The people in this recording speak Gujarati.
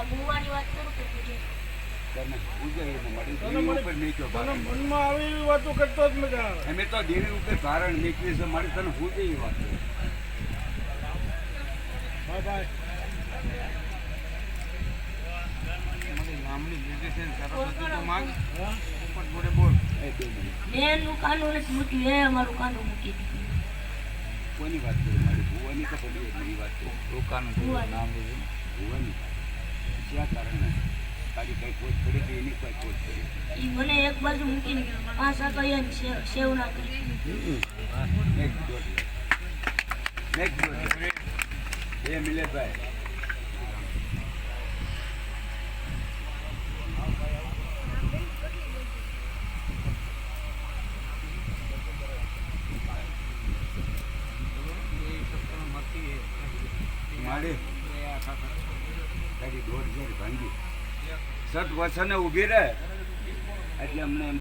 ગુવાની વાત કરું કે મનમાં આવી વાતો કરતો જ મજા આવે. અમે તો દેવી ઉપર કારણ નીકળી છે મારી તને હું જ એવી વાત કોની વાત કરું મારી ભુવાની તો પડી એવી વાત નામ ભુવાની ક્યાં કારણ તારી કઈ ખોજ પડે કે એની કઈ ખોજ પડે મને એક બાજુ મૂકીને પાછા તો સેવ ના કરી એ મિલેશભાઈ મારે તારી દોઢ ભાંગી સત વસને ઊભી રહે એટલે અમને